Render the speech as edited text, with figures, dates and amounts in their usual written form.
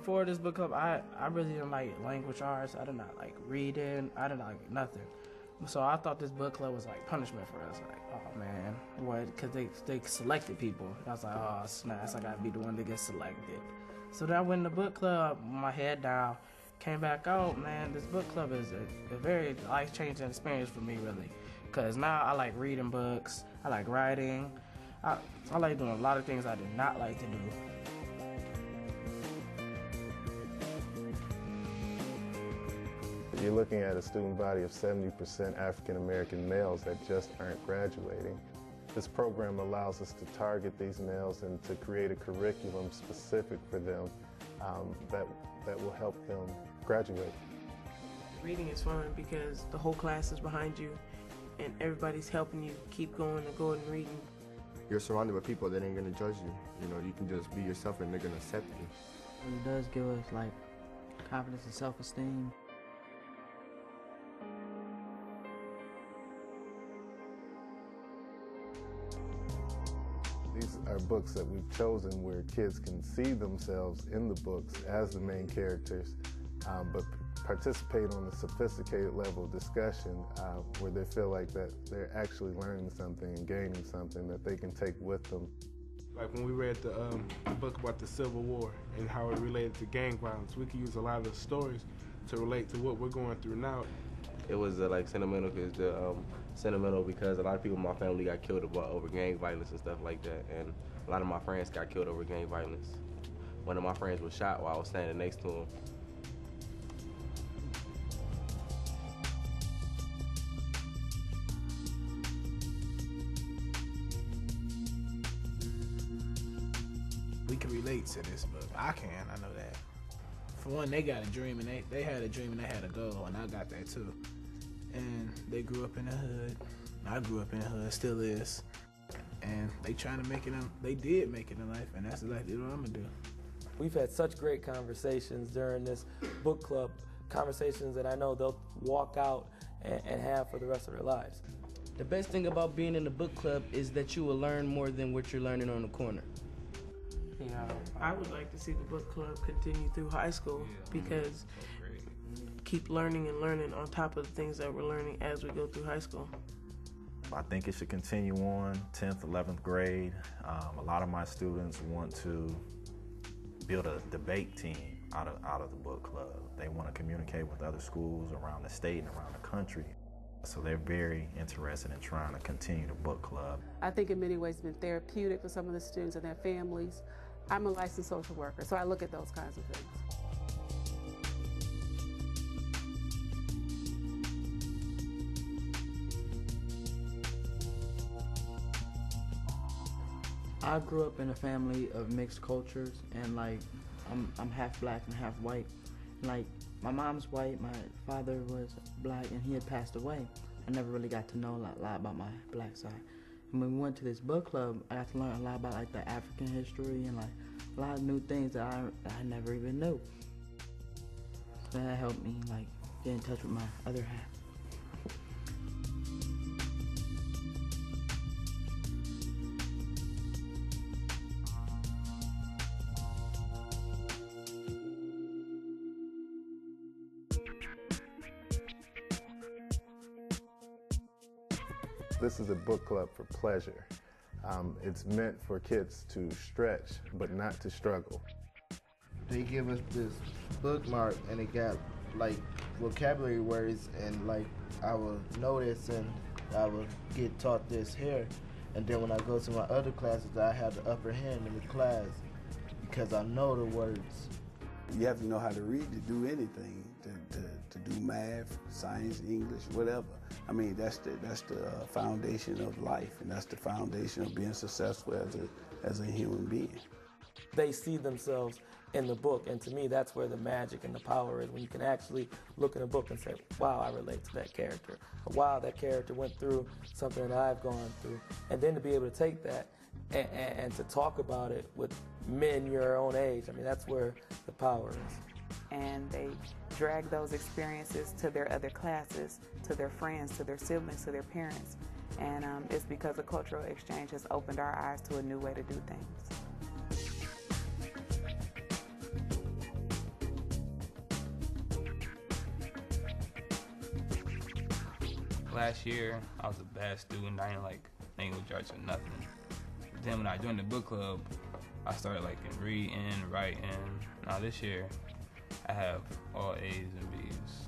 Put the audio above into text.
before this book club, I really didn't like language arts. I did not like reading. I did not like nothing. So I thought this book club was like punishment for us. Like, oh man, what? Because they selected people. And I was like, oh snaps, I gotta be the one that gets selected. So then I went in the book club, my head down, came back out. Man, this book club is a very life-changing experience for me, really. Because now I like reading books. I like writing. I like doing a lot of things I did not like to do. You're looking at a student body of 70% African American males that just aren't graduating. This program allows us to target these males and to create a curriculum specific for them that will help them graduate. Reading is fun because the whole class is behind you and everybody's helping you keep going and going and reading. You're surrounded by people that ain't gonna judge you. You know, you can just be yourself and they're gonna accept you. It does give us like confidence and self-esteem. These are books that we've chosen where kids can see themselves in the books as the main characters, but participate on a sophisticated level of discussion where they feel like that they're actually learning something and gaining something that they can take with them. Like when we read the book about the Civil War and how it related to gang violence, we can use a lot of the stories to relate to what we're going through now. It was like sentimental because a lot of people in my family got killed over gang violence and stuff like that, and a lot of my friends got killed over gang violence. One of my friends was shot while I was standing next to him. We can relate to this book. I can, I know that. For one, they got a dream and they had a dream and they had a goal, and I got that too. And they grew up in the hood. I grew up in the hood, still is. And they trying to make it in, they did make it in life, and that's exactly what I'm gonna do. We've had such great conversations during this book club, conversations that I know they'll walk out and have for the rest of their lives. The best thing about being in the book club is that you will learn more than what you're learning on the corner. Yeah, I would like to see the book club continue through high school because keep learning and learning on top of the things that we're learning as we go through high school. I think it should continue on 10th, 11th grade. A lot of my students want to build a debate team out of the book club. They want to communicate with other schools around the state and around the country. So they're very interested in trying to continue the book club. I think in many ways it's been therapeutic for some of the students and their families. I'm a licensed social worker, so I look at those kinds of things. I grew up in a family of mixed cultures, and like I'm half black and half white. Like my mom's white, my father was black, and he had passed away. I never really got to know a lot about my black side. And when we went to this book club, I got to learn a lot about like the African history and like a lot of new things that I never even knew. So that helped me like get in touch with my other half. This is a book club for pleasure. It's meant for kids to stretch, but not to struggle. They give us this bookmark and it got like vocabulary words, and like I will notice and I will get taught this here. And then when I go to my other classes, I have the upper hand in the class because I know the words. You have to know how to read to do anything, to do math, science, English, whatever. I mean, that's the foundation of life, and that's the foundation of being successful as a human being. They see themselves in the book, and to me, that's where the magic and the power is, when you can actually look in a book and say, wow, I relate to that character. Or, wow, that character went through something that I've gone through. And then to be able to take that and to talk about it with men your own age, I mean, that's where the power is. And they drag those experiences to their other classes, to their friends, to their siblings, to their parents. And it's because the cultural exchange has opened our eyes to a new way to do things. last year, I was a bad student. I didn't like language arts or nothing. Then when I joined the book club, I started like in reading, writing. Now this year, I have all A's and B's.